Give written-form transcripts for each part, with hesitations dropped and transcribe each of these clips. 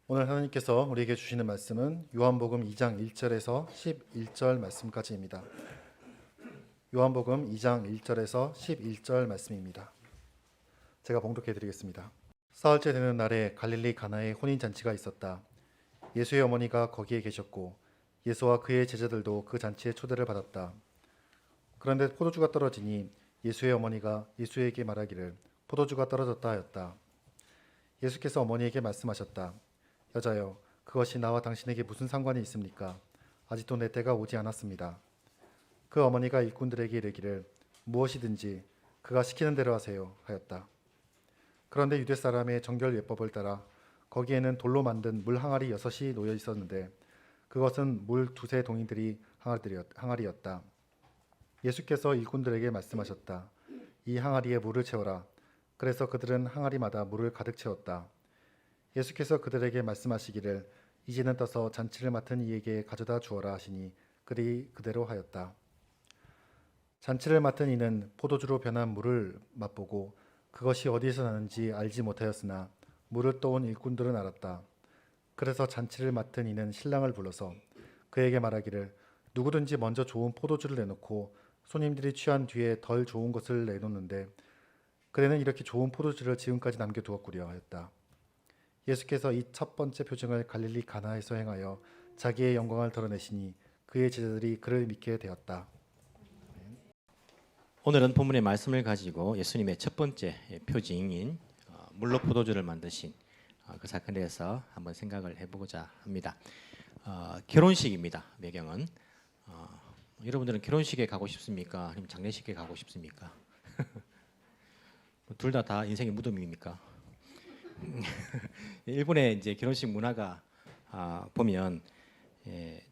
오늘 하나님께서 우리에게 주시는 말씀은 요한복음 2장 1절에서 11절 말씀까지입니다. 요한복음 2장 1절에서 11절 말씀입니다. 제가 봉독해 드리겠습니다. 사흘째 되는 날에 갈릴리 가나에 혼인잔치가 있었다. 예수의 어머니가 거기에 계셨고 예수와 그의 제자들도 그 잔치에 초대를 받았다. 그런데 포도주가 떨어지니 예수의 어머니가 예수에게 말하기를 포도주가 떨어졌다 하였다. 예수께서 어머니에게 말씀하셨다. 여자여, 그것이 나와 당신에게 무슨 상관이 있습니까? 아직도 내 때가 오지 않았습니다. 그 어머니가 일꾼들에게 이르기를 무엇이든지 그가 시키는 대로 하세요 하였다. 그런데 유대 사람의 정결 예법을 따라 거기에는 돌로 만든 물 항아리 6이 놓여 있었는데 그것은 물 2세 동이들이 항아리였다. 예수께서 일꾼들에게 말씀하셨다. 이 항아리에 물을 채워라. 그래서 그들은 항아리마다 물을 가득 채웠다. 예수께서 그들에게 말씀하시기를 이제는 떠서 잔치를 맡은 이에게 가져다 주어라 하시니 그들이 그대로 하였다. 잔치를 맡은 이는 포도주로 변한 물을 맛보고 그것이 어디에서 나는지 알지 못하였으나 물을 떠온 일꾼들은 알았다. 그래서 잔치를 맡은 이는 신랑을 불러서 그에게 말하기를 누구든지 먼저 좋은 포도주를 내놓고 손님들이 취한 뒤에 덜 좋은 것을 내놓는데 그대는 이렇게 좋은 포도주를 지금까지 남겨두었구려 하였다. 예수께서 이 첫 번째 표징을 갈릴리 가나에서 행하여 자기의 영광을 드러내시니 그의 제자들이 그를 믿게 되었다. 오늘은 본문의 말씀을 가지고 예수님의 첫 번째 표징인 물로 포도주를 만드신 그 사건에 대해서 한번 생각을 해보고자 합니다. 결혼식입니다. 배경은 여러분들은 결혼식에 가고 싶습니까? 아니면 장례식에 가고 싶습니까? 둘 다 인생의 무덤입니까? 일본의 이제 결혼식 문화가 보면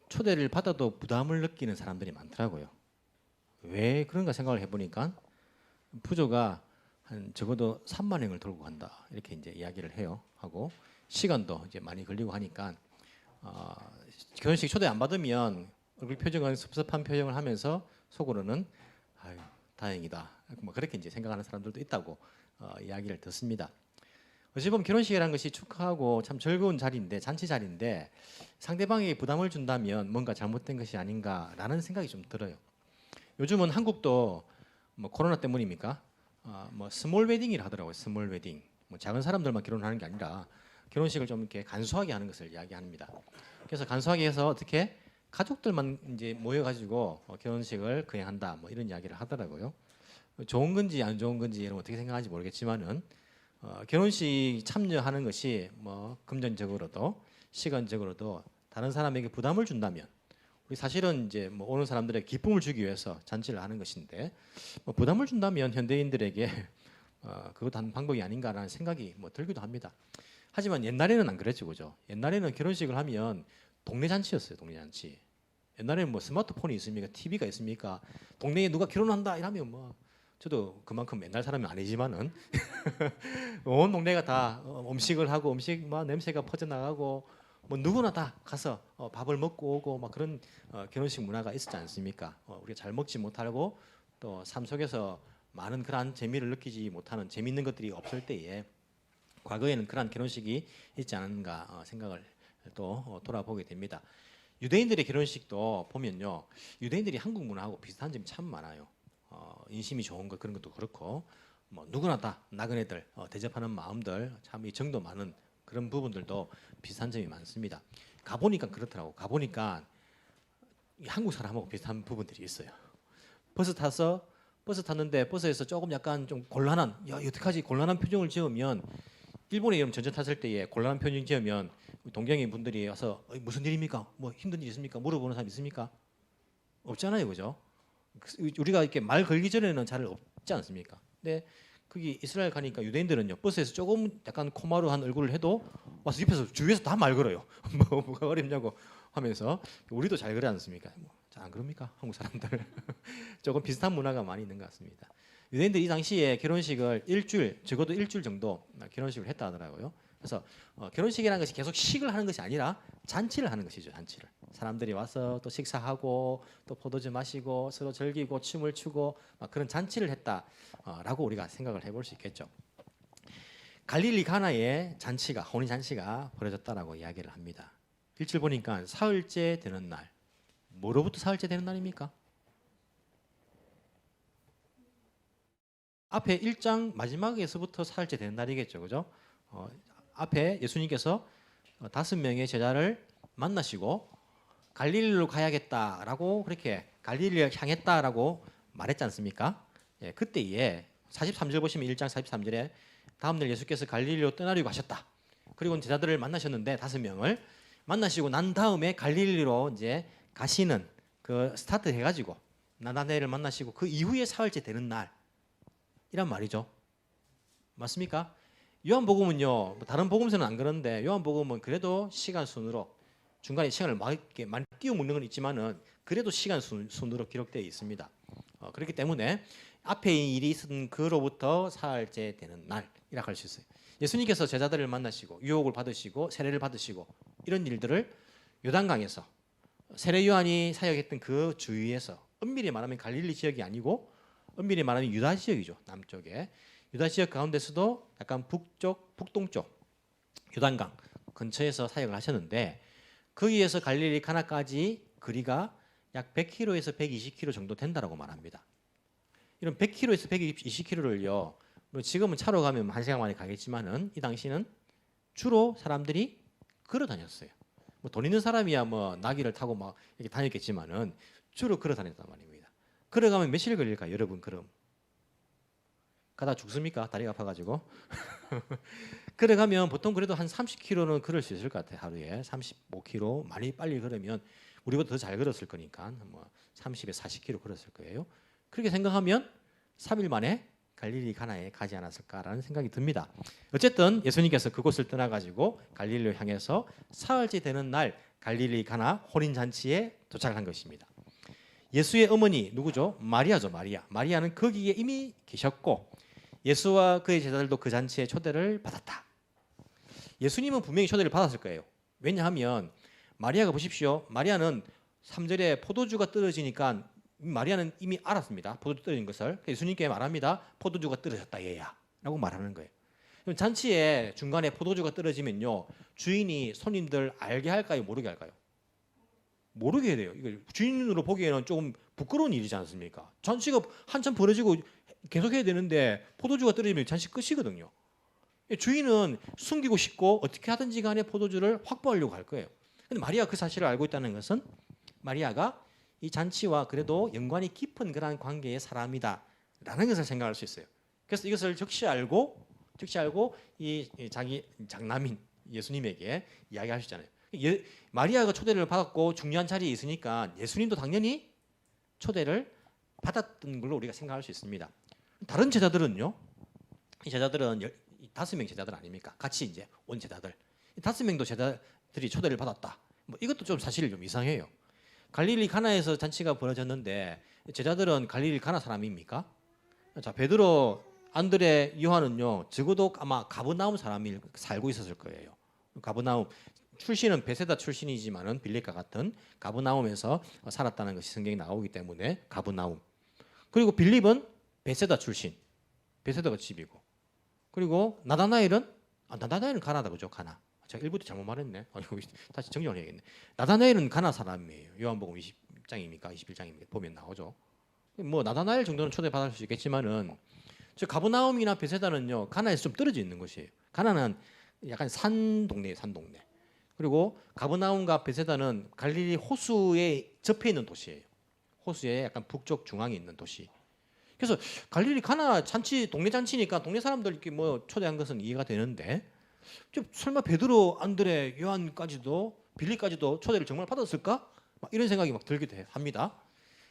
초대를 받아도 부담을 느끼는 사람들이 많더라고요. 왜 그런가 생각을 해보니까 부조가 한 적어도 3만 행을 돌고 간다 이렇게 이제 이야기를 해요. 하고 시간도 이제 많이 걸리고 하니까 결혼식 초대 안 받으면 얼굴 표정은 섭섭한 표정을 하면서 속으로는 아유 다행이다 뭐 그렇게 이제 생각하는 사람들도 있다고 이야기를 듣습니다. 어찌 보면 결혼식이라는 것이 축하하고 참 즐거운 자리인데 잔치 자리인데 상대방에게 부담을 준다면 뭔가 잘못된 것이 아닌가라는 생각이 좀 들어요. 요즘은 한국도 뭐 코로나 때문입니까? 뭐 스몰 웨딩이라 하더라고요. 스몰 웨딩. 뭐 작은 사람들만 결혼하는 게 아니라 결혼식을 좀 이렇게 간소하게 하는 것을 이야기합니다. 그래서 간소하게 해서 어떻게 가족들만 이제 모여가지고 결혼식을 거행한다. 뭐 이런 이야기를 하더라고요. 좋은 건지 안 좋은 건지 여러분 어떻게 생각하는지 모르겠지만은 결혼식 참여하는 것이 뭐 금전적으로도 시간적으로도 다른 사람에게 부담을 준다면 우리 사실은 이제 뭐 오는 사람들에게 기쁨을 주기 위해서 잔치를 하는 것인데 뭐 부담을 준다면 현대인들에게 그것도 한 방법이 아닌가라는 생각이 뭐 들기도 합니다. 하지만 옛날에는 안 그랬죠, 그죠? 옛날에는 결혼식을 하면 동네 잔치였어요, 동네 잔치. 옛날에는 뭐 스마트폰이 있습니까? TV가 있습니까? 동네에 누가 결혼한다 이러면 뭐 저도 그만큼 옛날 사람은 아니지만은 온 동네가 다 음식을 하고 음식 막 냄새가 퍼져나가고 뭐 누구나 다 가서 밥을 먹고 오고 막 그런 결혼식 문화가 있었지 않습니까? 우리가 잘 먹지 못하고 또 삶 속에서 많은 그러한 재미를 느끼지 못하는 재미있는 것들이 없을 때에 과거에는 그러한 결혼식이 있지 않은가 생각을 또 돌아보게 됩니다. 유대인들의 결혼식도 보면요, 유대인들이 한국 문화하고 비슷한 점이 참 많아요. 인심이 좋은 것 그런 것도 그렇고 뭐 누구나 다 나그네들 대접하는 마음들 참 이 정도 많은 그런 부분들도 비슷한 점이 많습니다. 가보니까 그렇더라고. 가보니까 한국 사람하고 비슷한 부분들이 있어요. 버스 탔는데 버스에서 조금 약간 좀 곤란한 야 어떡하지 곤란한 표정을 지으면 일본에 이런 전철 탔을 때에 곤란한 표정 지으면 동경인 분들이 와서 무슨 일입니까? 뭐 힘든 일 있습니까? 물어보는 사람 있습니까? 없잖아요, 그죠? 우리가 이렇게 말 걸기 전에는 잘 없지 않습니까? 근데 거기 이스라엘 가니까 유대인들은요 버스에서 조금 약간 코마루한 얼굴을 해도 와서 옆에서 주위에서 다 말 걸어요. 뭐가 어렵냐고 하면서 우리도 잘 그러지 않습니까? 잘 안 그럽니까? 한국 사람들 조금 비슷한 문화가 많이 있는 것 같습니다. 유대인들이 이 당시에 결혼식을 일주일 적어도 일주일 정도 결혼식을 했다 하더라고요. 그래서 결혼식이라는 것이 계속 식을 하는 것이 아니라 잔치를 하는 것이죠. 잔치를 사람들이 와서 또 식사하고 또 포도주 마시고 서로 즐기고 춤을 추고 막 그런 잔치를 했다라고 우리가 생각을 해볼 수 있겠죠. 갈릴리 가나의 잔치가 혼인 잔치가 벌어졌다라고 이야기를 합니다. 1절 보니까 사흘째 되는 날. 뭐로부터 사흘째 되는 날입니까? 앞에 1장 마지막에서부터 사흘째 되는 날이겠죠, 그죠? 앞에 예수님께서 5명의 제자를 만나시고 갈릴리로 가야겠다라고 그렇게 갈릴리를 향했다라고 말했지 않습니까? 예, 그때에 43절 보시면 1장 43절에 다음날 예수께서 갈릴리로 떠나려고 하셨다. 그리고 제자들을 만나셨는데 5명을 만나시고 난 다음에 갈릴리로 이제 가시는 그 스타트 해가지고 나다나엘을 만나시고 그 이후에 사흘째 되는 날이란 말이죠. 맞습니까? 요한복음은요, 뭐 다른 복음서는 안 그런데 요한복음은 그래도 시간 순으로 중간에 시간을 많이 띄워묻는 건 있지만은 그래도 시간 순으로 기록되어 있습니다. 그렇기 때문에 앞에 일이 있은 그로부터 사흘째 되는 날이라고 할 수 있어요. 예수님께서 제자들을 만나시고 유혹을 받으시고 세례를 받으시고 이런 일들을 요단강에서 세례 요한이 사역했던 그 주위에서 엄밀히 말하면 갈릴리 지역이 아니고 엄밀히 말하면 유다 지역이죠. 남쪽에 유다 지역 가운데서도 약간 북동쪽 요단강 근처에서 사역을 하셨는데 거기에서 갈릴리 가나까지 거리가 약 100km에서 120km 정도 된다라고 말합니다. 이런 100km에서 120km를요. 지금은 차로 가면 1시간 만에 가겠지만은 이 당시는 주로 사람들이 걸어 다녔어요. 뭐 돈 있는 사람이야 뭐 나귀를 타고 막 이렇게 다녔겠지만은 주로 걸어 다녔단 말입니다. 걸어가면 며칠 걸릴까 여러분 그럼? 가다 죽습니까? 다리가 아파가지고. 걸어가면 보통 그래도 한 30km는 걸을 수 있을 것 같아요. 하루에 35km 많이 빨리 걸으면 우리보다 더 잘 걸었을 거니까 뭐 30에서 40km 걸었을 거예요. 그렇게 생각하면 3일 만에 갈릴리 가나에 가지 않았을까라는 생각이 듭니다. 어쨌든 예수님께서 그곳을 떠나가지고 갈릴리로 향해서 사흘째 되는 날 갈릴리 가나 혼인 잔치에 도착한 것입니다. 예수의 어머니 누구죠? 마리아죠. 마리아는 거기에 이미 계셨고 예수와 그의 제자들도 그 잔치에 초대를 받았다. 예수님은 분명히 초대를 받았을 거예요. 왜냐하면 마리아가 보십시오. 마리아는 3절에 포도주가 떨어지니까 마리아는 이미 알았습니다. 포도주 떨어진 것을. 예수님께 말합니다. 포도주가 떨어졌다 얘야 라고 말하는 거예요. 그럼 잔치에 중간에 포도주가 떨어지면요 주인이 손님들 알게 할까요? 모르게 할까요? 모르게 해야 돼요. 이거 주인으로 보기에는 조금 부끄러운 일이지 않습니까? 잔치가 한참 벌어지고 계속 해야 되는데 포도주가 떨어지면 잔치 끝이거든요. 주인은 숨기고 싶고 어떻게 하든지 간에 포도주를 확보하려고 할 거예요. 근데 마리아가 그 사실을 알고 있다는 것은 마리아가 이 잔치와 그래도 연관이 깊은 그러한 관계의 사람이다라는 것을 생각할 수 있어요. 그래서 이것을 적시 알고 이 자기 장남인 예수님에게 이야기하시잖아요. 마리아가 초대를 받았고 중요한 자리에 있으니까 예수님도 당연히 초대를 받았던 걸로 우리가 생각할 수 있습니다. 다른 제자들은요. 이 제자들은 5명 제자들 아닙니까? 같이 이제 온 제자들. 5명도 제자들이 초대를 받았다. 뭐 이것도 좀 사실 좀 이상해요. 갈릴리 가나에서 잔치가 벌어졌는데 제자들은 갈릴리 가나 사람입니까? 자, 베드로, 안드레, 요한은요. 적어도 아마 가버나움 사람이 살고 있었을 거예요. 가버나움 출신은 베세다 출신이지만은 빌립과 같은 가버나움에서 살았다는 것이 성경에 나오기 때문에 가버나움. 그리고 빌립은 베세다 출신. 베세다가 집이고. 그리고 나다나엘은 가나다 그죠? 가나. 제가 1부터 잘못 말했네. 다시 정정을 해야겠네. 나다나엘은 가나 사람이에요. 요한복음 20장입니까? 21장입니까? 보면 나오죠. 뭐 나다나엘 정도는 초대받을 수 있겠지만은 저 가버나움이나 베세다는요. 가나에서 좀 떨어져 있는 곳이에요. 가나는 약간 산 동네예요. 산 동네. 그리고 가버나움과 베세다는 갈릴리 호수에 접해 있는 도시예요. 호수의 약간 북쪽 중앙에 있는 도시. 그래서 갈릴리 가나 잔치 동네 잔치니까 동네 사람들 이렇게 뭐 초대한 것은 이해가 되는데 설마 베드로, 안드레, 요한까지도 빌립까지도 초대를 정말 받았을까? 막 이런 생각이 막 들기도 합니다.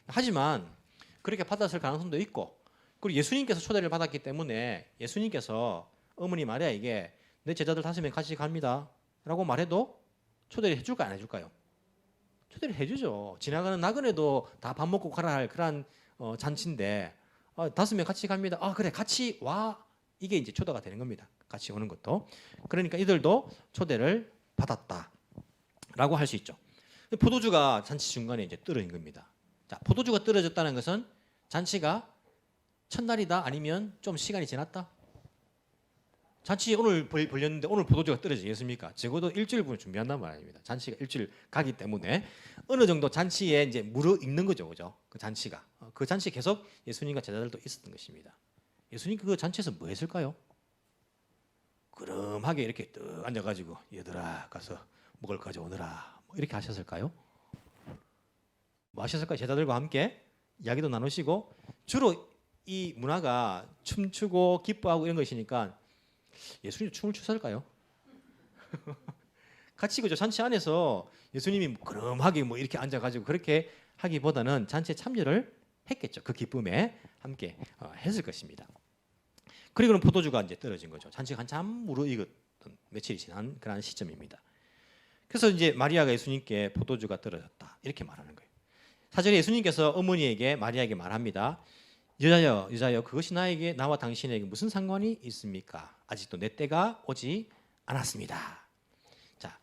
하지만 그렇게 받았을 가능성도 있고 그리고 예수님께서 초대를 받았기 때문에 예수님께서 어머니 마리아에게 내 제자들 5명 같이 갑니다 라고 말해도 초대를 해줄까 안 해줄까요? 초대를 해주죠. 지나가는 나그네도 다 밥 먹고 가라 할 그런 잔치인데 5명 같이 갑니다. 그래 같이 와. 이게 이제 초대가 되는 겁니다. 같이 오는 것도. 그러니까 이들도 초대를 받았다라고 할 수 있죠. 포도주가 잔치 중간에 이제 떨어진 겁니다. 자, 포도주가 떨어졌다는 것은 잔치가 첫날이다 아니면 좀 시간이 지났다? 잔치 오늘 벌렸는데 오늘 포도주가 떨어지겠습니까? 적어도 일주일분 준비한단 말입니다. 잔치가 일주일 가기 때문에 어느 정도 잔치에 이제 무르익는 거죠, 그죠? 그 잔치가 그 잔치 계속 예수님과 제자들도 있었던 것입니다. 예수님 그 잔치에서 뭐 했을까요? 그름하게 이렇게 뜩 앉아가지고 얘들아 가서 먹을 거 가져오너라 뭐 이렇게 하셨을까요? 뭐 하셨을까요? 제자들과 함께 이야기도 나누시고 주로 이 문화가 춤추고 기뻐하고 이런 것이니까 예수님 춤을 추실까요? 같이 그죠 잔치 안에서 예수님이 그름하게 뭐 이렇게 앉아가지고 그렇게 하기보다는 잔치에 참여를 했겠죠. 그 기쁨에 함께 했을 것입니다. 그리고는 포도주가 이제 떨어진 거죠. 잔치가 한참 무르익었던 며칠이 지난 그런 시점입니다. 그래서 이제 마리아가 예수님께 포도주가 떨어졌다 이렇게 말하는 거예요. 사절에 예수님께서 어머니에게 마리아에게 말합니다. 여자여, 여자여, 그것이 나와 당신에게 무슨 상관이 있습니까? 아직도 내 때가 오지 않았습니다. 자,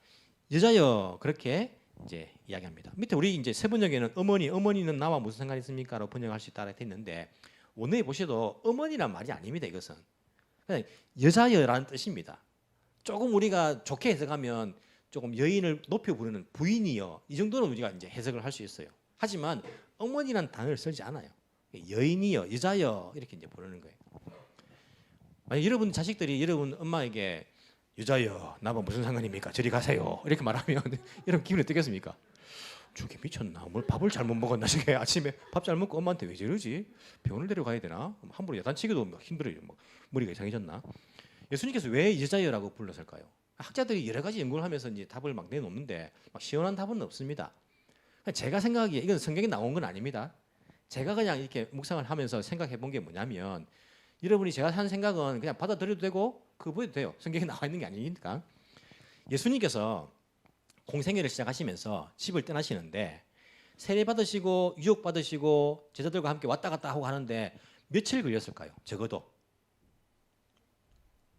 여자여 그렇게 이제 이야기합니다. 밑에 우리 이제 세 번역에는 어머니는 나와 무슨 상관이 있습니까?라고 번역할 수 있다고 했는데 원어에 보셔도 어머니란 말이 아닙니다. 이것은 그냥 여자여라는 뜻입니다. 조금 우리가 좋게 해석하면 조금 여인을 높여 부르는 부인이여 이 정도는 우리가 이제 해석을 할 수 있어요. 하지만 어머니란 단어를 쓰지 않아요. 여인이여, 여자여 이렇게 이제 부르는 거예요. 만약 여러분 자식들이 여러분 엄마에게 여자여, 나와 무슨 상관입니까? 저리 가세요. 이렇게 말하면 여러분 기분이 어떻겠습니까? 저게 미쳤나? 뭘 밥을 잘못 먹었나? 저게 아침에 밥 잘 먹고 엄마한테 왜 저러지? 병원을 데려가야 되나? 함부로 야단치기도 힘들어요. 뭐 머리가 이상해졌나? 예수님께서 왜 여자여라고 불렀을까요? 학자들이 여러 가지 연구를 하면서 이제 답을 막 내놓는데 막 시원한 답은 없습니다. 제가 생각하기에 이건 성경에 나온 건 아닙니다. 제가 그냥 이렇게 묵상을 하면서 생각해 본 게 뭐냐면 여러분이 제가 하는 생각은 그냥 받아들여도 되고 그거도 돼요. 성경에 나와 있는 게 아니니까. 예수님께서 공생애를 시작하시면서 집을 떠나시는데 세례 받으시고 유혹 받으시고 제자들과 함께 왔다 갔다 하고 하는데 며칠 걸렸을까요? 적어도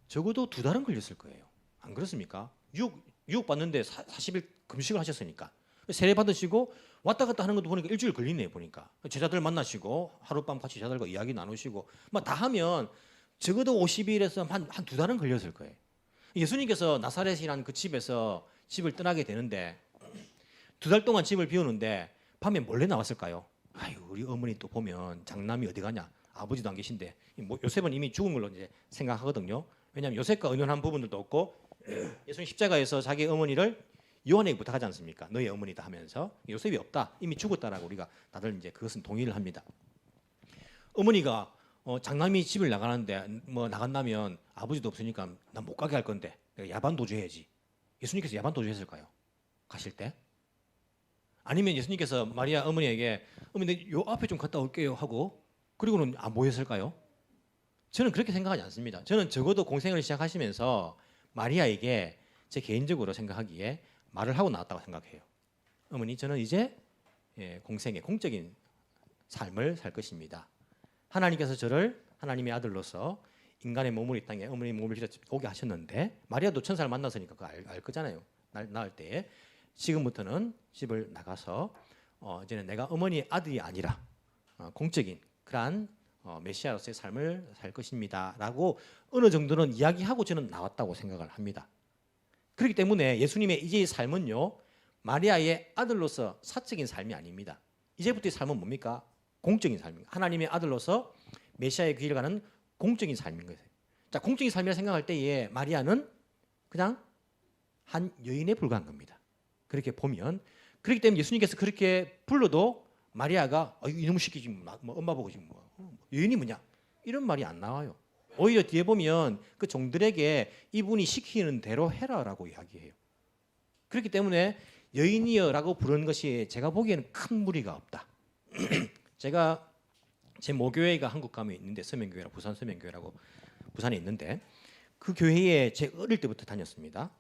2달은 걸렸을 거예요. 안 그렇습니까? 유혹 받는데 40일 금식을 하셨으니까 세례 받으시고 왔다 갔다 하는 것도 보니까 일주일 걸리네요. 보니까 제자들 만나시고 하룻밤 같이 제자들과 이야기 나누시고 막 다 하면 적어도 50일에서 한 2달은 걸렸을 거예요. 예수님께서 나사렛이라는 그 집에서 집을 떠나게 되는데 2달 동안 집을 비우는데 밤에 몰래 나왔을까요? 아유 우리 어머니 또 보면 장남이 어디 가냐? 아버지도 안 계신데 뭐 요셉은 이미 죽은 걸로 이제 생각하거든요. 왜냐하면 요셉과 은연한 부분들도 없고 예수님 십자가에서 자기 어머니를 요한에게 부탁하지 않습니까? 너희 어머니다 하면서 요셉이 없다 이미 죽었다라고 우리가 다들 이제 그것은 동의를 합니다. 어머니가 장남이 집을 나가는데 뭐 나간다면 아버지도 없으니까 난 못 가게 할 건데 내가 야반 도주해야지. 예수님께서 야반 도주했을까요? 가실 때? 아니면 예수님께서 마리아 어머니에게 어머니 요 앞에 좀 갔다 올게요 하고 그리고는 안 보였을까요? 저는 그렇게 생각하지 않습니다. 저는 적어도 공생을 시작하시면서 마리아에게 제 개인적으로 생각하기에 말을 하고 나왔다고 생각해요. 어머니 저는 이제 공생의 공적인 삶을 살 것입니다. 하나님께서 저를 하나님의 아들로서 인간의 몸을 이 땅에 어머니 몸을 실어 오게 하셨는데 마리아도 천사를 만났으니까 그거 알 거잖아요. 낳을 때에 지금부터는 집을 나가서 이제는 내가 어머니의 아들이 아니라 공적인 그러한 메시아로서의 삶을 살 것입니다라고 어느 정도는 이야기하고 저는 나왔다고 생각을 합니다. 그렇기 때문에 예수님의 이제의 삶은요 마리아의 아들로서 사적인 삶이 아닙니다. 이제부터의 삶은 뭡니까? 공적인 삶입니다. 하나님의 아들로서 메시아의 길을 가는 공적인 삶인 거예요. 자, 공적인 삶이라 생각할 때에 마리아는 그냥 한 여인에 불과한 겁니다. 그렇게 보면 그렇기 때문에 예수님께서 그렇게 불러도 마리아가 이놈 시키지 뭐 엄마 보고 지금 뭐 여인이 뭐냐 이런 말이 안 나와요. 오히려 뒤에 보면 그 종들에게 이분이 시키는 대로 해라라고 이야기해요. 그렇기 때문에 여인이여라고 부르는 것이 제가 보기에는 큰 무리가 없다. 제가 제 모교회가 한국 가면 있는데 서명교회라 부산 서명교회라고 부산에 있는데 그 교회에 제 어릴 때부터 다녔습니다.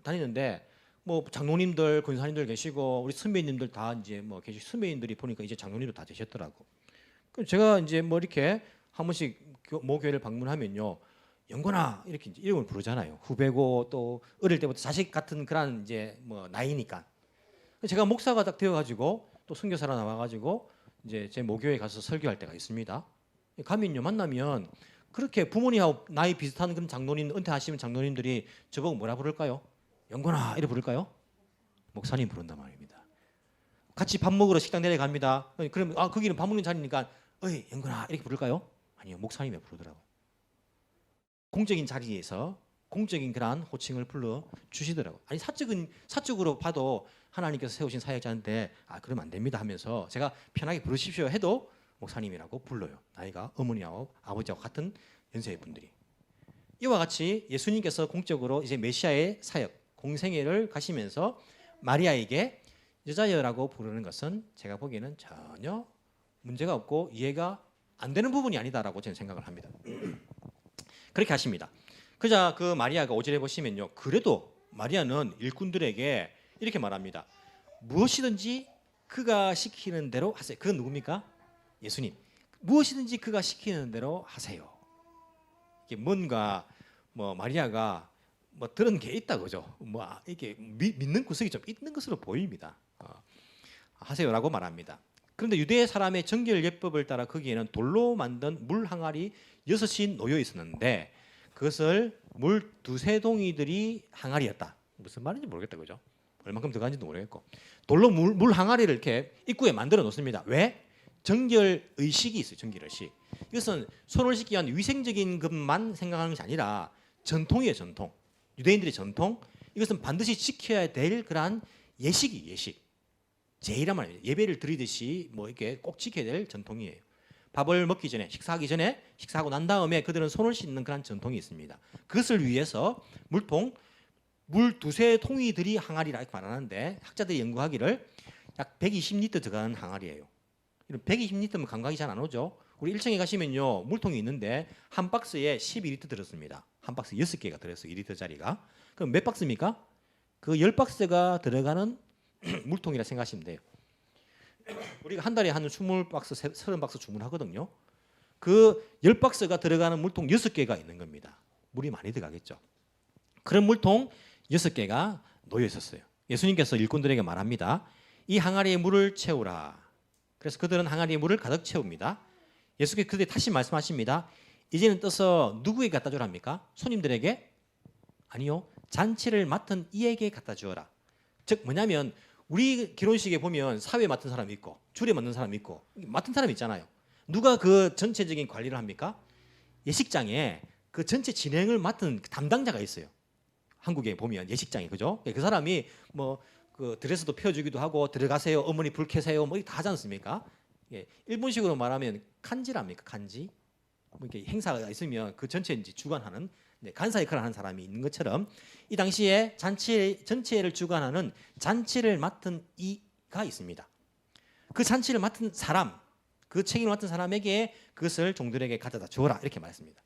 다니는데 뭐 장로님들, 권사님들 계시고 우리 선배님들 다 이제 뭐 계시 선배님들이 보니까 이제 장로님도 다 되셨더라고. 그럼 제가 이제 뭐 이렇게 한 번씩 모교회를 방문하면요, 영건아 이렇게 이제 이름을 부르잖아요. 후배고 또 어릴 때부터 자식 같은 그런 이제 뭐 나이니까. 제가 목사가 딱 되어가지고 또 선교사로 나와가지고 이제 제 모교회에 가서 설교할 때가 있습니다. 가면요 만나면 그렇게 부모님하고 나이 비슷한 그런 장로님, 은퇴하시는 장로님들이 저보고 뭐라 부를까요? 영건아 이래 부를까요? 목사님 부른단 말입니다. 같이 밥 먹으러 식당 내려갑니다. 그러면 거기는 밥 먹는 자리니까 어이 영건아 이렇게 부를까요? 아니요, 목사님이 부르더라고요. 공적인 자리에서 공적인 그러한 호칭을 불러 주시더라고요. 아니 사적으로 봐도 하나님께서 세우신 사역자인데 그러면 안 됩니다 하면서 제가 편하게 부르십시오 해도 목사님이라고 불러요. 나이가 어머니하고 아버지하고 같은 연세의 분들이. 이와 같이 예수님께서 공적으로 이제 메시아의 사역 공생애를 가시면서 마리아에게 여자여라고 부르는 것은 제가 보기에는 전혀 문제가 없고 이해가 안 되는 부분이 아니다라고 저는 생각을 합니다. 그렇게 하십니다. 그자 그 마리아가 5절에 보시면요. 그래도 마리아는 일꾼들에게 이렇게 말합니다. 무엇이든지 그가 시키는 대로 하세요. 그건 누굽니까? 예수님. 무엇이든지 그가 시키는 대로 하세요. 이게 뭔가 마리아가 들은 게 있다 그죠? 이게 믿는 구석이 좀 있는 것으로 보입니다. 하세요라고 말합니다. 그런데 유대 사람의 정결 예법을 따라 거기에는 돌로 만든 물 항아리 6이 놓여 있었는데 그것을 물 두세 동이들이 항아리였다. 무슨 말인지 모르겠다 그죠? 얼만큼 들어간지도 모르겠고 돌로 물 항아리를 이렇게 입구에 만들어 놓습니다. 왜? 정결 의식이 있어요. 정결 의식. 이것은 손을 씻기 위한 위생적인 것만 생각하는 것이 아니라 전통이에요. 전통. 유대인들의 전통. 이것은 반드시 지켜야 될 그러한 예식이 예식. 제이란 말이에요. 예배를 드리듯이 이렇게 꼭 지켜야 될 전통이에요. 밥을 먹기 전에 식사하기 전에 식사하고 난 다음에 그들은 손을 씻는 그런 전통이 있습니다. 그것을 위해서 물 두세 통이들이 항아리라 이렇게 말하는데 학자들이 연구하기를 약 120리터 들어가는 항아리예요. 120리터면 감각이 잘 안 오죠. 우리 1층에 가시면요 물통이 있는데 한 박스에 12리터 들었습니다. 한 박스 6개가 들었어요. 2리터짜리가. 그럼 몇 박스입니까? 그 10박스가 들어가는 물통이라 생각하시면 돼요. 우리가 한 달에 한 20박스, 30박스 주문하거든요. 그 10박스가 들어가는 물통 6개가 있는 겁니다. 물이 많이 들어가겠죠. 그런 물통 6개가 놓여 있었어요. 예수님께서 일꾼들에게 말합니다. 이 항아리에 물을 채우라. 그래서 그들은 항아리에 물을 가득 채웁니다. 예수께서 그들에게 다시 말씀하십니다. 이제는 떠서 누구에게 갖다 주랍니까? 손님들에게? 아니요. 잔치를 맡은 이에게 갖다 주어라. 즉 뭐냐면 우리 결혼식에 보면 사회 맡은 사람이 있고 주례 맡는 사람이 있고 맡은 사람이 있잖아요. 누가 그 전체적인 관리를 합니까? 예식장에 그 전체 진행을 맡은 담당자가 있어요. 한국에 보면 예식장이 그죠? 그 사람이 그 드레스도 펴주기도 하고 들어가세요 어머니 불 켜세요 다 하지 않습니까? 일본식으로 말하면 칸지랍니까? 칸지? 이렇게 행사가 있으면 그 전체 이제 주관하는 간사 역할을 하는 사람이 있는 것처럼 이 당시에 잔치 전체를 주관하는 잔치를 맡은 이가 있습니다. 그 잔치를 맡은 사람, 그 책임을 맡은 사람에게 그것을 종들에게 가져다 주어라 이렇게 말했습니다.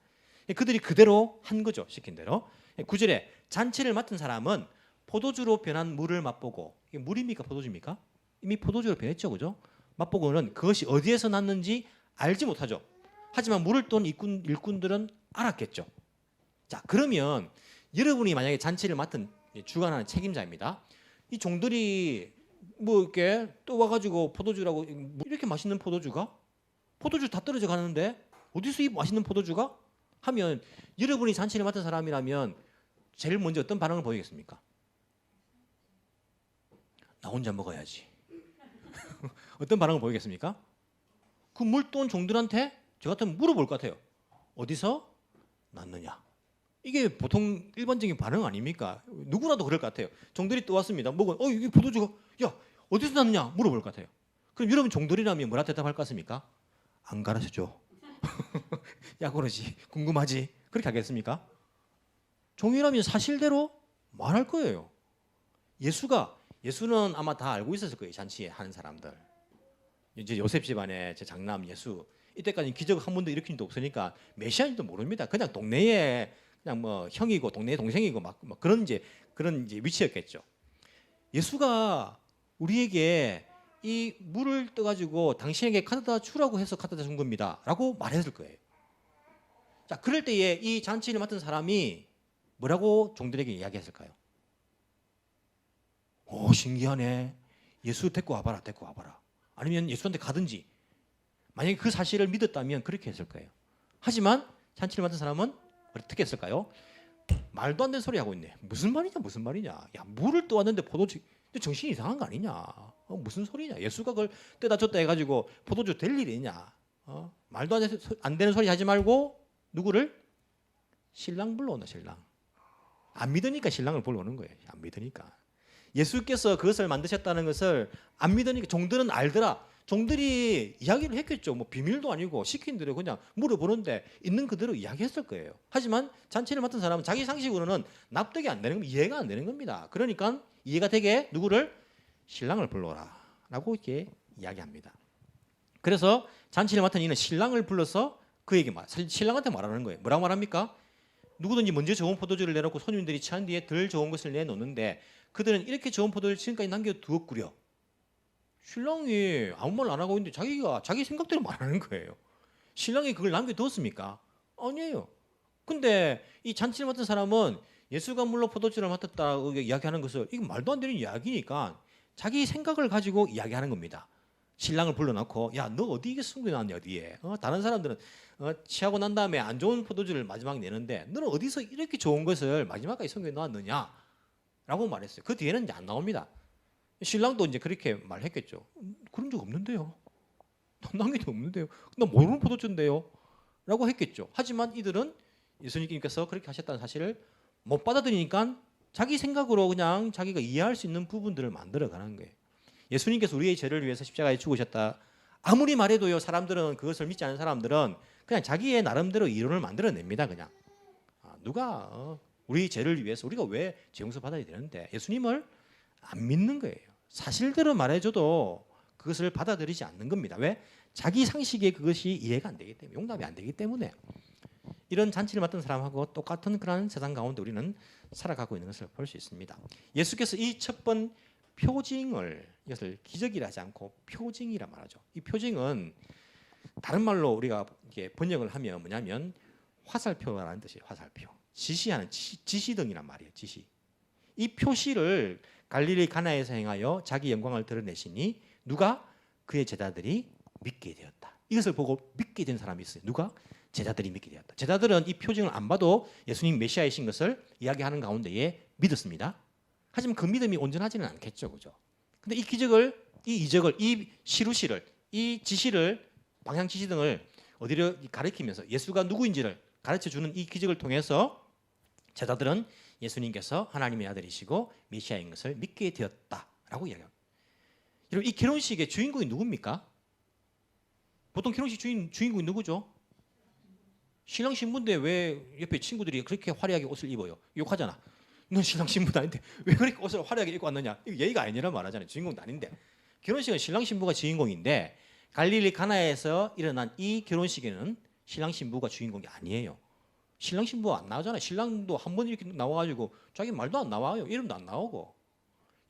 그들이 그대로 한 거죠. 시킨 대로. 9절에 잔치를 맡은 사람은 포도주로 변한 물을 맛보고 이게 물입니까? 포도주입니까? 이미 포도주로 변했죠. 그죠? 맛보고는 그것이 어디에서 났는지 알지 못하죠. 하지만 물을 떤 일꾼들은 알았겠죠. 자, 그러면 여러분이 만약에 잔치를 맡은 주관하는 책임자입니다. 이 종들이 이렇게 또 와가지고 포도주라고 이렇게 맛있는 포도주가 포도주 다 떨어져 가는데 어디서 이 맛있는 포도주가 하면 여러분이 잔치를 맡은 사람이라면 제일 먼저 어떤 반응을 보이겠습니까? 나 혼자 먹어야지. 어떤 반응을 보이겠습니까? 그 물돈 종들한테 저 같으면 물어볼 것 같아요. 어디서 났느냐? 이게 보통 일반적인 반응 아닙니까? 누구라도 그럴 것 같아요. 종들이 또 왔습니다. 이게 포도주가 야 어디서 났느냐 물어볼 것 같아요. 그럼 여러분 종들이라면 뭐라 대답할 것 같습니까? 안 가르쳐줘. 야 그러지 궁금하지 그렇게 하겠습니까? 종이라면 사실대로 말할 거예요. 예수는 아마 다 알고 있었을 거예요. 잔치에 하는 사람들. 이제 요셉 집안의 제 장남 예수 이때까지 기적 한 번도 일으킨 적도 없으니까 메시아인지도 모릅니다. 그냥 동네에 그냥 형이고 동네 동생이고 막 그런 이제 위치였겠죠. 예수가 우리에게 이 물을 떠가지고 당신에게 가져다 주라고 해서 가져다 준 겁니다라고 말했을 거예요. 자, 그럴 때에 이 잔치를 맡은 사람이 뭐라고 종들에게 이야기했을까요? 오, 신기하네. 예수 데리고 와봐라. 아니면 예수한테 가든지. 만약에 그 사실을 믿었다면 그렇게 했을 거예요. 하지만 잔치를 맡은 사람은 어떻게 했을까요? 말도 안 되는 소리 하고 있네. 무슨 말이냐? 야, 물을 떠왔는데 포도주, 정신이 이상한 거 아니냐? 무슨 소리냐? 예수가 그걸 떼다 줬다 해가지고 포도주 될 일이 있냐? 말도 안 되는 소리 하지 말고 누구를? 신랑 불러온다. 신랑. 안 믿으니까 신랑을 불러오는 거예요. 안 믿으니까. 예수께서 그것을 만드셨다는 것을 안 믿으니까 종들은 알더라. 종들이 이야기를 했겠죠. 뭐 비밀도 아니고 시킨 대로 그냥 물어보는데 있는 그대로 이야기했을 거예요. 하지만 잔치를 맡은 사람은 자기 상식으로는 납득이 안 되는 겁니다. 이해가 안 되는 겁니다. 그러니까 이해가 되게 누구를? 신랑을 불러라 라고 이렇게 이야기합니다. 그래서 잔치를 맡은 이는 신랑을 불러서 그에게 신랑한테 말하는 거예요. 뭐라고 말합니까? 누구든지 먼저 좋은 포도주를 내놓고 손님들이 취한 뒤에 덜 좋은 것을 내놓는데 그들은 이렇게 좋은 포도주를 지금까지 남겨두었구려. 신랑이 아무 말 안 하고 있는데 자기가 자기 생각대로 말하는 거예요. 신랑이 그걸 남겨두었습니까? 아니에요. 근데 이 잔치를 맡은 사람은 예수가 물로 포도주를 맡았다고 이야기하는 것을 이건 말도 안 되는 이야기니까 자기 생각을 가지고 이야기하는 겁니다. 신랑을 불러놓고 야, 너 어디에 숨겨놨냐 어디에? 다른 사람들은 취하고 난 다음에 안 좋은 포도주를 마지막에 내는데 너는 어디서 이렇게 좋은 것을 마지막까지 숨겨놨느냐? 라고 말했어요. 그 뒤에는 이제 안 나옵니다. 신랑도 이제 그렇게 말했겠죠. 그런 적 없는데요. 남긴 적 없는데요. 나 모르는 포도주인데요. 라고 했겠죠. 하지만 이들은 예수님께서 그렇게 하셨다는 사실을 못 받아들이니까 자기 생각으로 그냥 자기가 이해할 수 있는 부분들을 만들어가는 거예요. 예수님께서 우리의 죄를 위해서 십자가에 죽으셨다. 아무리 말해도요. 사람들은 그것을 믿지 않는 사람들은 그냥 자기의 나름대로 이론을 만들어냅니다. 그냥. 누가 우리 죄를 위해서 우리가 왜 죄 용서 받아야 되는데 예수님을 안 믿는 거예요. 사실대로 말해줘도 그것을 받아들이지 않는 겁니다. 왜? 자기 상식에 그것이 이해가 안 되기 때문에 용납이 안 되기 때문에 이런 잔치를 맡은 사람하고 똑같은 그런 세상 가운데 우리는 살아가고 있는 것을 볼 수 있습니다. 예수께서 이 첫 번 표징을 이것을 기적이라 하지 않고 표징이라 말하죠. 이 표징은 다른 말로 우리가 이렇게 번역을 하면 뭐냐면 화살표라는 뜻이에요. 화살표. 지시하는 지시등이란 말이에요. 지시. 이 표시를 갈릴리 가나에서 행하여 자기 영광을 드러내시니 누가? 그의 제자들이 믿게 되었다. 이것을 보고 믿게 된 사람이 있어요. 누가? 제자들이 믿게 되었다. 제자들은 이 표징을 안 봐도 예수님 메시아이신 것을 이야기하는 가운데에 믿었습니다. 하지만 그 믿음이 온전하지는 않겠죠. 그죠? 근데 이 기적을, 이 이적을, 이 시루시를, 이 지시를, 방향 지시 등을 어디로 가리키면서 예수가 누구인지를 가르쳐 주는 이 기적을 통해서 제자들은 예수님께서 하나님의 아들이시고 메시아인 것을 믿게 되었다라고 이야기합니다. 여러분, 이 결혼식의 주인공이 누굽니까? 보통 결혼식 주인공이 누구죠? 신랑 신부인데 왜 옆에 친구들이 그렇게 화려하게 옷을 입어요? 욕하잖아. 넌 신랑 신부도 아닌데 왜 그렇게 옷을 화려하게 입고 왔느냐? 이거 예의가 아니란 말하잖아요. 주인공도 아닌데. 결혼식은 신랑 신부가 주인공인데 갈릴리 가나에서 일어난 이 결혼식에는 신랑 신부가 주인공이 아니에요. 신랑 신부가 안 나오잖아요. 신랑도 한 번 이렇게 나와가지고 자기 말도 안 나와요. 이름도 안 나오고.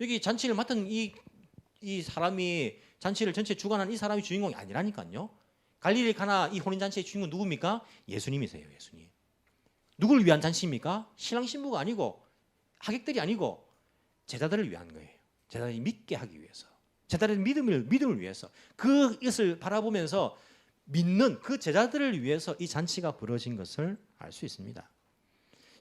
여기 잔치를 맡은 이 사람이 잔치를 전체 주관한 이 사람이 주인공이 아니라니까요. 갈릴리 가나 이 혼인 잔치의 주인공 누굽니까? 예수님이세요. 예수님. 누굴 위한 잔치입니까? 신랑 신부가 아니고 하객들이 아니고 제자들을 위한 거예요. 제자들이 믿게 하기 위해서. 제자들의 믿음을 위해서. 그것을 바라보면서 믿는 그 제자들을 위해서 이 잔치가 벌어진 것을 알 수 있습니다.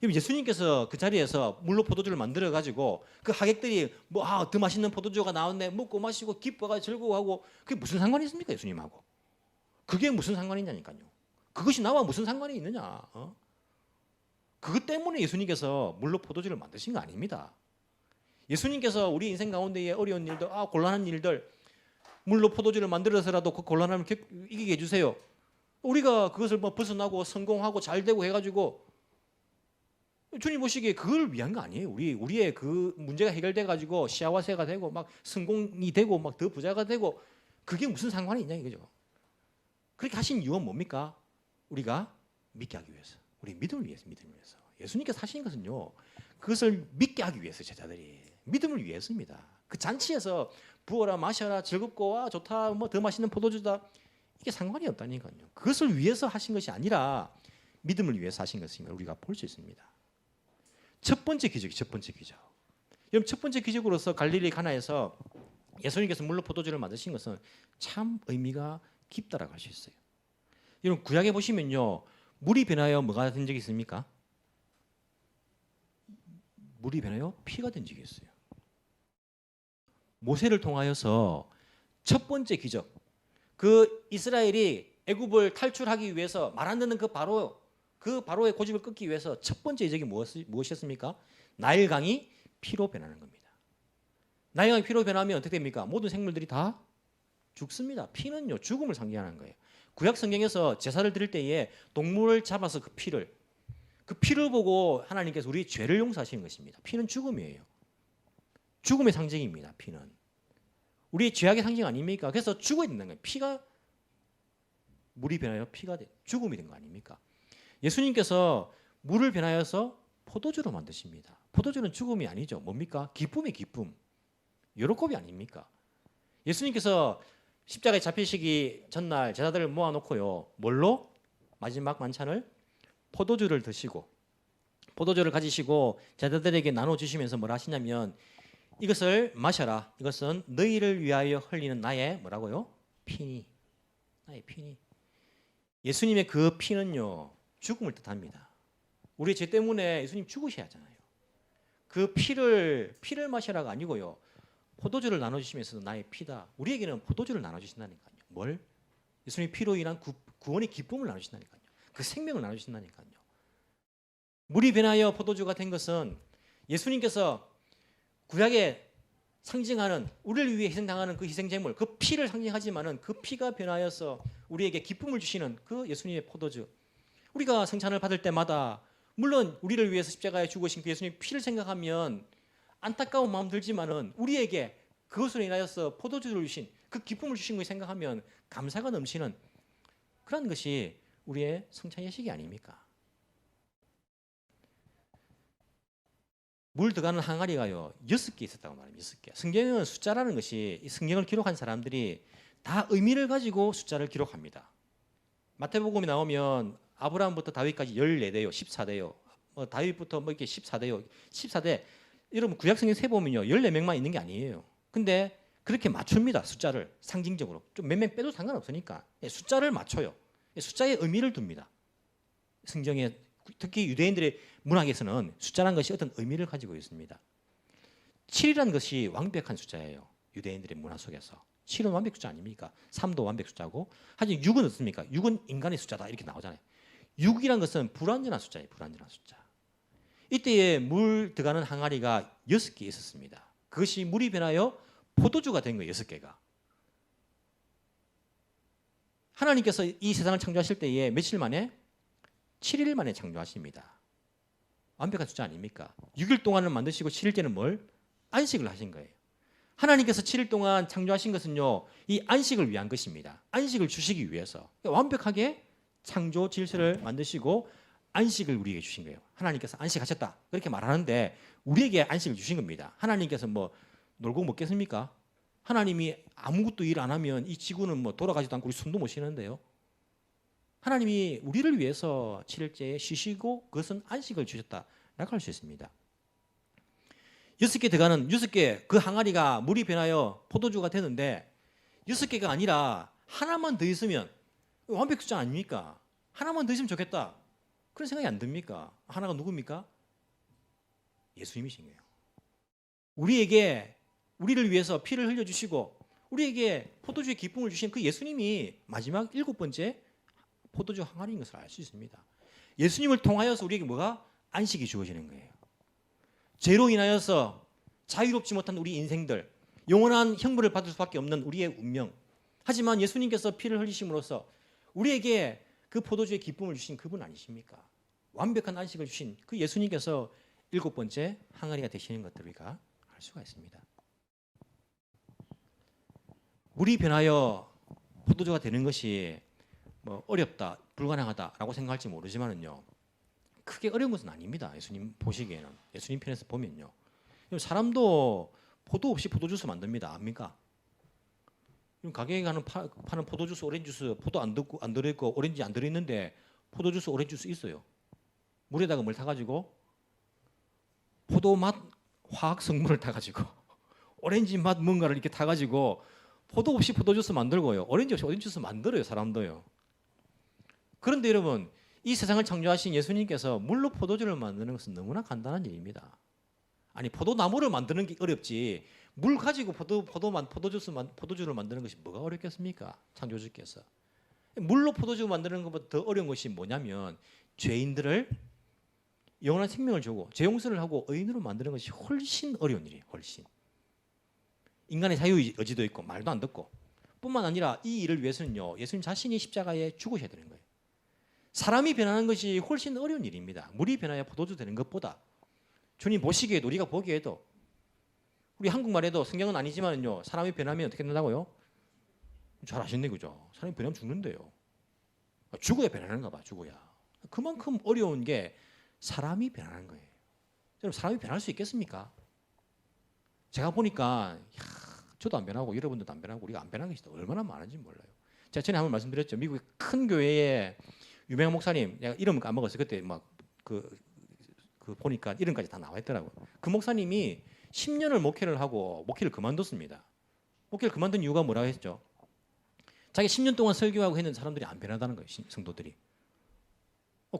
예수님께서 그 자리에서 물로 포도주를 만들어 가지고 그 하객들이 더 맛있는 포도주가 나왔네 먹고 마시고 기뻐가 즐거워하고 그게 무슨 상관이 있습니까? 예수님하고. 그게 무슨 상관이냐니까요. 그것이 나와 무슨 상관이 있느냐. 그것 때문에 예수님께서 물로 포도주를 만드신 거 아닙니다. 예수님께서 우리 인생 가운데의 어려운 일들, 곤란한 일들, 물로 포도주를 만들어서라도 그 곤란함을 이기게 해주세요. 우리가 그것을 벗어나고 성공하고 잘 되고 해가지고 주님 보시기에 그걸 위한 거 아니에요. 우리의 그 문제가 해결돼 가지고 시아와세가 되고 막 성공이 되고 막 더 부자가 되고 그게 무슨 상관이 있냐 이거죠. 그렇게 하신 이유는 뭡니까? 우리가 믿게 하기 위해서. 우리 믿음을 위해서. 예수님께서 하신 것은요. 그것을 믿게 하기 위해서 제자들이 믿음을 위해서입니다. 그 잔치에서 부어라 마셔라 즐겁고 좋다 더 맛있는 포도주다 이게 상관이 없다니까요. 그것을 위해서 하신 것이 아니라 믿음을 위해서 하신 것임을 우리가 볼 수 있습니다. 첫 번째 기적. 여러분 첫 번째 기적으로서 갈릴리 가나에서 예수님께서 물로 포도주를 만드신 것은 참 의미가 깊다라고 할 수 있어요. 여러분 구약에 보시면요. 물이 변하여 뭐가 된 적이 있습니까? 물이 변하여 피가 된 적이 있어요. 모세를 통하여서 첫 번째 기적, 그 이스라엘이 애굽을 탈출하기 위해서 말 안 듣는 그 바로의 고집을 끊기 위해서 첫 번째 이적이 무엇이었습니까? 나일강이 피로 변하는 겁니다. 나일강이 피로 변하면 어떻게 됩니까? 모든 생물들이 다 죽습니다. 피는요, 죽음을 상징하는 거예요. 구약 성경에서 제사를 드릴 때에 동물을 잡아서 그 피를 보고 하나님께서 우리 죄를 용서하시는 것입니다. 피는 죽음이에요. 죽음의 상징입니다. 피는 우리의 죄악의 상징 아닙니까? 그래서 죽어야 된다는 거예요. 피가 물이 변하여 피가 죽음이 된 거 아닙니까? 예수님께서 물을 변하여서 포도주로 만드십니다. 포도주는 죽음이 아니죠. 뭡니까? 기쁨의 기쁨,喜び아닙니까? 예수님께서 십자가에 잡히시기 전날 제자들을 모아놓고요. 뭘로? 마지막 만찬을 포도주를 드시고 포도주를 가지시고 제자들에게 나눠주시면서 뭐라 하시냐면 이것을 마셔라. 이것은 너희를 위하여 흘리는 나의 뭐라고요? 피니. 나의 피니. 예수님의 그 피는요. 죽음을 뜻합니다. 우리의 죄 때문에 예수님 죽으셔야 하잖아요. 그 피를 마시라가 아니고요. 포도주를 나눠주시면서 나의 피다. 우리에게는 포도주를 나눠주신다니까요. 뭘? 예수님의 피로 인한 구원의 기쁨을 나눠주신다니까요. 그 생명을 나눠주신다니까요. 물이 변하여 포도주가 된 것은 예수님께서 구약에 상징하는 우리를 위해 희생당하는 그 희생제물, 그 피를 상징하지만은 그 피가 변하여서 우리에게 기쁨을 주시는 그 예수님의 포도주. 우리가 성찬을 받을 때마다 물론 우리를 위해서 십자가에 죽으신 그 예수님의 피를 생각하면 안타까운 마음 들지만은 우리에게 그것으로 인하여서 포도주를 주신 그 기쁨을 주신 걸 생각하면 감사가 넘치는 그런 것이 우리의 성찬 예식이 아닙니까? 물 들어가는 항아리가요 6개 있었다고 말합니다. 6개. 성경은 숫자라는 것이 이 성경을 기록한 사람들이 다 의미를 가지고 숫자를 기록합니다. 마태복음이 나오면 아브라함부터 다윗까지 14대요, 14대요. 다윗부터 이렇게 14대요, 14대. 여러분 구약 성경 세 보면요 14명만 있는 게 아니에요. 근데 그렇게 맞춥니다. 숫자를 상징적으로. 좀 몇 명 빼도 상관없으니까 숫자를 맞춰요. 숫자에 의미를 둡니다. 성경에 특히 유대인들의 문학에서는 숫자라는 것이 어떤 의미를 가지고 있습니다. 7이라는 것이 완벽한 숫자예요. 유대인들의 문화 속에서. 7은 완벽 숫자 아닙니까? 3도 완벽 숫자고. 하지만 6은 어떻습니까? 6은 인간의 숫자다 이렇게 나오잖아요. 6이라는 것은 불완전한 숫자예요. 불완전한 숫자. 이때에 물 들어가는 항아리가 6개 있었습니다. 그것이 물이 변하여 포도주가 된 거예요. 6개가. 하나님께서 이 세상을 창조하실 때에 며칠 만에? 7일 만에 창조하십니다. 완벽한 숫자 아닙니까? 6일 동안을 만드시고 7일째는 뭘? 안식을 하신 거예요. 하나님께서 7일 동안 창조하신 것은요. 이 안식을 위한 것입니다. 안식을 주시기 위해서. 완벽하게 창조 질서를 만드시고 안식을 우리에게 주신 거예요. 하나님께서 안식하셨다. 그렇게 말하는데 우리에게 안식을 주신 겁니다. 하나님께서 뭐 놀고 먹겠습니까? 하나님이 아무것도 일 안 하면 이 지구는 뭐 돌아가지도 않고 우리 숨도 못 쉬는데요. 하나님이 우리를 위해서 7일째에 쉬시고 그것은 안식을 주셨다라고 할 수 있습니다. 6개 들어가는 6개 그 항아리가 물이 변하여 포도주가 되는데 6개가 아니라 하나만 더 있으면 완벽 숫자 아닙니까? 하나만 더 있으면 좋겠다. 그런 생각이 안 듭니까? 하나가 누굽니까? 예수님이신 거예요. 우리를 위해서 피를 흘려주시고 우리에게 포도주의 기쁨을 주신 그 예수님이 마지막 7번째 포도주 항아리인 것을 알 수 있습니다. 예수님을 통하여서 우리에게 뭐가? 안식이 주어지는 거예요. 죄로 인하여서 자유롭지 못한 우리 인생들, 영원한 형벌을 받을 수밖에 없는 우리의 운명. 하지만 예수님께서 피를 흘리심으로써 우리에게 그 포도주의 기쁨을 주신 그분 아니십니까? 완벽한 안식을 주신 그 예수님께서 7번째 항아리가 되시는 것들을 우리가 알 수가 있습니다. 물이 변하여 포도주가 되는 것이 뭐 어렵다, 불가능하다라고 생각할지 모르지만은요. 크게 어려운 것은 아닙니다. 예수님 보시기에는. 예수님 편에서 보면요. 사람도 포도 없이 포도주스 만듭니다. 압니까? 가게에 가는 파는 포도주스, 오렌지주스 포도 안 들어있고 오렌지 안 들어있는데 포도주스, 오렌지주스 있어요. 물에다가 뭘 타가지고 포도 맛 화학 성분을 타가지고 오렌지 맛 뭔가를 이렇게 타가지고 포도 없이 포도주스 만들고요. 오렌지 없이 오렌지주스 만들어요. 사람도요. 그런데 여러분 이 세상을 창조하신 예수님께서 물로 포도주를 만드는 것은 너무나 간단한 일입니다. 아니 포도나무를 만드는 게 어렵지 물 가지고 포도주를 만드는 것이 뭐가 어렵겠습니까? 창조주께서 물로 포도주 만드는 것보다 더 어려운 것이 뭐냐면 죄인들을 영원한 생명을 주고 죄 용서를 하고 의인으로 만드는 것이 훨씬 어려운 일이에요. 훨씬 인간의 자유의지도 있고 말도 안 듣고 뿐만 아니라 이 일을 위해서는요 예수님 자신이 십자가에 죽으셔야 되는 거예요. 사람이 변하는 것이 훨씬 어려운 일입니다. 물이 변하여 포도주 되는 것보다 주님 보시기에도 우리가 보기에도 우리 한국말에도 성경은 아니지만요 사람이 변하면 어떻게 된다고요? 잘 아시네 그죠? 사람이 변하면 죽는데요. 죽어야 변하는가 봐. 죽어야. 그만큼 어려운 게 사람이 변하는 거예요. 여러분 사람이 변할 수 있겠습니까? 제가 보니까 저도 안 변하고 여러분들도 안 변하고 우리가 안 변하는 것이 얼마나 많은지 몰라요. 제가 전에 한번 말씀드렸죠. 미국의 큰 교회에 유명한 목사님, 내가 이름을 까먹었어요. 그때 막 그 보니까 이름까지 다 나와 있더라고요. 그 목사님이 10년을 목회를 하고 목회를 그만뒀습니다. 목회를 그만둔 이유가 뭐라고 했죠? 자기 10년 동안 설교하고 했는 사람들이 안 변하다는 거예요. 성도들이.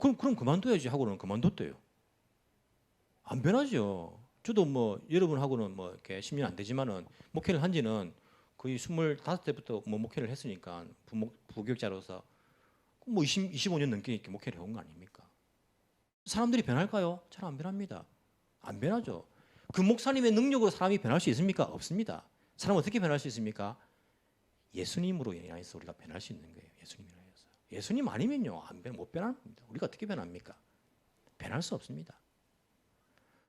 그럼 그만둬야지 하고는 그만뒀대요. 안 변하죠. 저도 뭐 여러분하고는 뭐 이렇게 10년 안 되지만은 목회를 한 지는 거의 25때부터 뭐 목회를 했으니까 부교육자로서 뭐 25년 넘게 이렇게 목회를 해온 거 아닙니까? 사람들이 변할까요? 잘 안 변합니다. 안 변하죠. 그 목사님의 능력으로 사람이 변할 수 있습니까? 없습니다. 사람 어떻게 변할 수 있습니까? 예수님으로 인해서 우리가 변할 수 있는 거예요. 예수님으로 인해서. 예수님 아니면요 못 변합니다. 우리가 어떻게 변합니까? 변할 수 없습니다.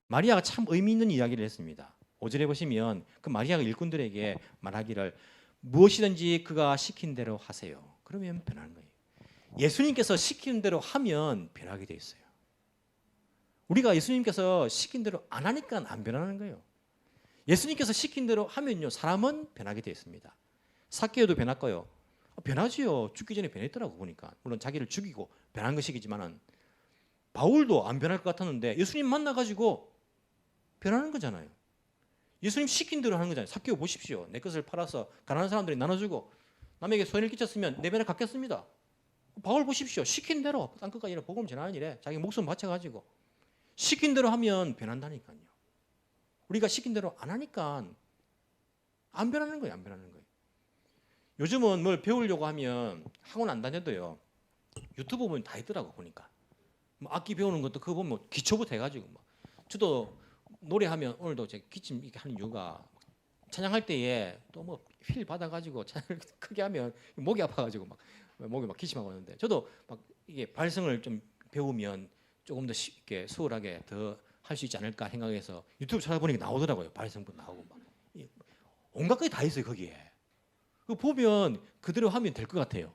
마리아가 참 의미 있는 이야기를 했습니다. 5절에 보시면 그 마리아가 일꾼들에게 말하기를 무엇이든지 그가 시킨 대로 하세요. 그러면 변하는 거예요. 예수님께서 시키는 대로 하면 변하게 돼 있어요. 우리가 예수님께서 시킨 대로 안 하니까 안 변하는 거예요. 예수님께서 시킨 대로 하면요 사람은 변하게 돼 있습니다. 삭개오도 변할까요? 변하지요. 죽기 전에 변했더라고 보니까. 물론 자기를 죽이고 변한 것이지만은 바울도 안 변할 것 같았는데 예수님 만나가지고 변하는 거잖아요. 예수님 시킨 대로 하는 거잖아요. 삭개오 보십시오. 내 것을 팔아서 가난한 사람들이 나눠주고 남에게 손해를 끼쳤으면 내 배를 갚겠습니다. 바울 보십시오. 시킨 대로 땅끝까지 복음 전하는 일에 자기 목숨 바쳐가지고 시킨 대로 하면 변한다니까요. 우리가 시킨 대로 안 하니까 안 변하는 거예요. 안 변하는 거예요. 요즘은 뭘 배우려고 하면 학원 안 다녀도요. 유튜브 보면 다 있더라고 보니까. 뭐 악기 배우는 것도 그거 보면 뭐 기초부터 해가지고 막. 저도 노래하면 오늘도 제 기침 이렇게 하는 이유가 찬양할 때에 또 뭐 휠 받아가지고 찬양을 크게 하면 목이 아파가지고 막 목이 막 기침하고 하는데 저도 막 이게 발성을 좀 배우면 조금 더 쉽게 수월하게 더 할 수 있지 않을까 생각해서 유튜브 찾아보니까 나오더라고요. 발성도 나오고 막 온갖 것이 다 있어요 거기에. 그 보면 그대로 하면 될 것 같아요.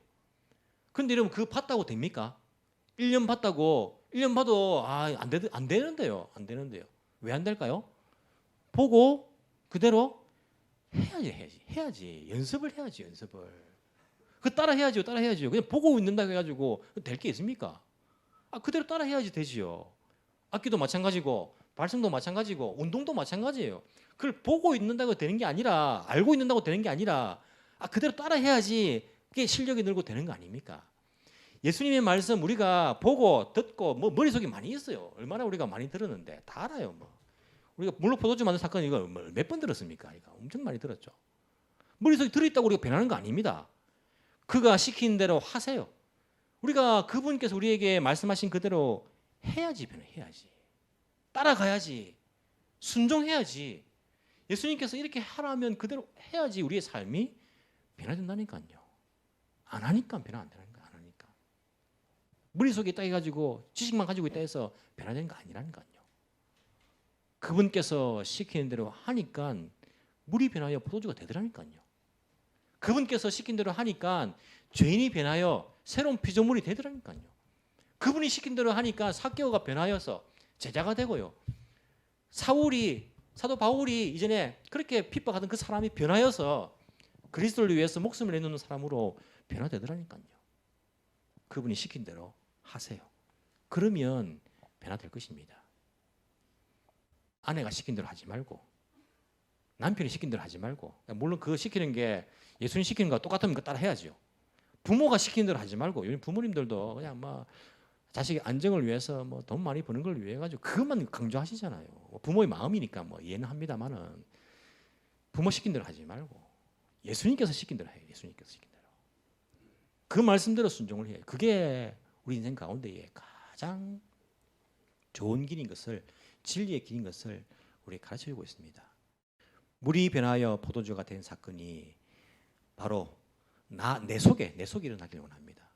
그런데 여러분 그거 봤다고 됩니까? 1년 봤다고 1년 봐도 안 되는데요. 안 되는데요. 왜 안 될까요? 보고 그대로 해야지. 연습을 해야지. 연습을. 그 따라 해야죠. 그냥 보고 있는다 해가지고 될 게 있습니까? 그대로 따라 해야지 되지요. 악기도 마찬가지고 발성도 마찬가지고 운동도 마찬가지예요. 그걸 보고 있는다고 되는 게 아니라 알고 있는다고 되는 게 아니라 그대로 따라 해야지 그게 실력이 늘고 되는 거 아닙니까? 예수님의 말씀 우리가 보고 듣고 뭐 머릿속에 많이 있어요. 얼마나 우리가 많이 들었는데 다 알아요. 뭐. 우리가 물로 포도주 만든 사건 이거 몇 번 들었습니까? 이거 엄청 많이 들었죠. 머릿속에 들어있다고 우리가 변하는 거 아닙니다. 그가 시킨 대로 하세요. 우리가 그분께서 우리에게 말씀하신 그대로 해야지. 따라가야지. 순종해야지. 예수님께서 이렇게 하라면 그대로 해야지 우리의 삶이 변화된다니까요. 안 하니까 변화 안 되는 거야. 안 하니까. 머릿속에 있다 해가지고 지식만 가지고 있다 해서 변화되는 거 아니라니까요. 그분께서 시키는 대로 하니까 물이 변하여 포도주가 되더라니까요. 그분께서 시킨 대로 하니까 죄인이 변하여 새로운 피조물이 되더라니까요. 그분이 시킨 대로 하니까 삭개오가 변하여서 제자가 되고요. 사도 바울이 이전에 그렇게 핍박하던 그 사람이 변하여서 그리스도를 위해서 목숨을 내놓는 사람으로 변화되더라니까요. 그분이 시킨 대로 하세요. 그러면 변화될 것입니다. 아내가 시킨 대로 하지 말고 남편이 시킨 대로 하지 말고 물론 그거 시키는 게 예수님 시키는 거와 똑같으면 따라 해야죠. 부모가 시키는 대로 하지 말고 요즘 부모님들도 그냥 막 자식의 안정을 위해서 뭐 돈 많이 버는 걸 위해 가지고 그것만 강조하시잖아요. 부모의 마음이니까 뭐 이해는 합니다만은 부모 시킨 대로 하지 말고 예수님께서 시킨 대로 해요. 예수님께서 시킨 대로. 그 말씀대로 순종을 해요. 그게 우리 인생 가운데에 가장 좋은 길인 것을, 진리의 길인 것을 우리에게 가르쳐주고 있습니다. 물이 변하여 포도주가 된 사건이 바로 내 속에 일어나기를 원합니다.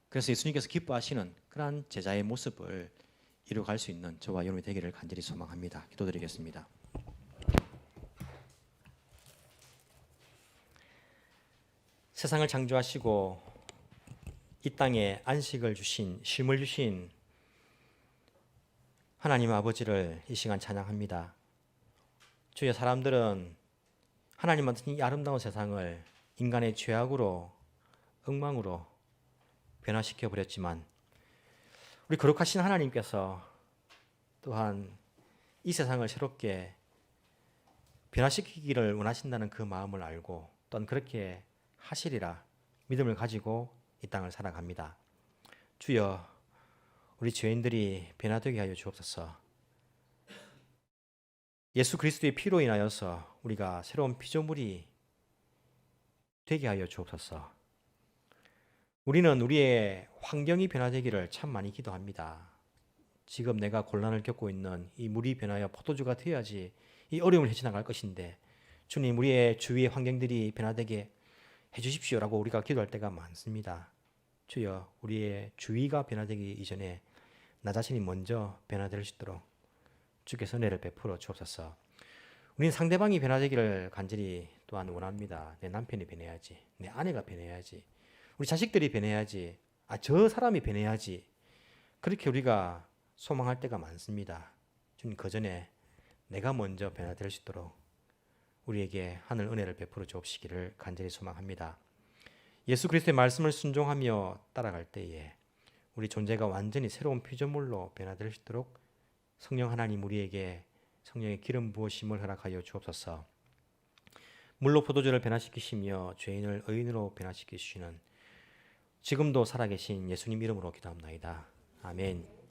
그래서 예수님께서 기뻐하시는 그러한 제자의 모습을 이루어갈 수 있는 저와 여러분이 되기를 간절히 소망합니다. 기도드리겠습니다. 세상을 창조하시고 이 땅에 안식을 주신, 쉼을 주신 하나님 아버지를 이 시간 찬양합니다. 주여, 사람들은 하나님 만드신 이 아름다운 세상을 인간의 죄악으로, 엉망으로 변화시켜 버렸지만 우리 거룩하신 하나님께서 또한 이 세상을 새롭게 변화시키기를 원하신다는 그 마음을 알고 또한 그렇게 하시리라 믿음을 가지고 이 땅을 살아갑니다. 주여, 우리 죄인들이 변화되게 하여 주옵소서. 예수 그리스도의 피로 인하여서 우리가 새로운 피조물이 되게 하여 주옵소서. 우리는 우리의 환경이 변화되기를 참 많이 기도합니다. 지금 내가 곤란을 겪고 있는 이 물이 변하여 포도주가 되어야지 이 어려움을 헤쳐나갈 것인데, 주님, 우리의 주위의 환경들이 변화되게 해주십시오라고 우리가 기도할 때가 많습니다. 주여, 우리의 주위가 변화되기 이전에 나 자신이 먼저 변화될 수 있도록 주께서 은혜를 베풀어 주옵소서. 우리는 상대방이 변화되기를 간절히 또한 원합니다. 내 남편이 변해야지, 내 아내가 변해야지, 우리 자식들이 변해야지, 저 사람이 변해야지, 그렇게 우리가 소망할 때가 많습니다. 주님, 그 전에 내가 먼저 변화될 수 있도록 우리에게 하늘 은혜를 베풀어 주옵시기를 간절히 소망합니다. 예수 그리스도의 말씀을 순종하며 따라갈 때에 우리 존재가 완전히 새로운 피조물로 변화될 수 있도록 성령 하나님 우리에게 성령의 기름 부으심을 허락하여 주옵소서. 물로 포도주를 변화시키시며 죄인을 의인으로 변화시키시는 지금도 살아계신 예수님 이름으로 기도합나이다. 아멘.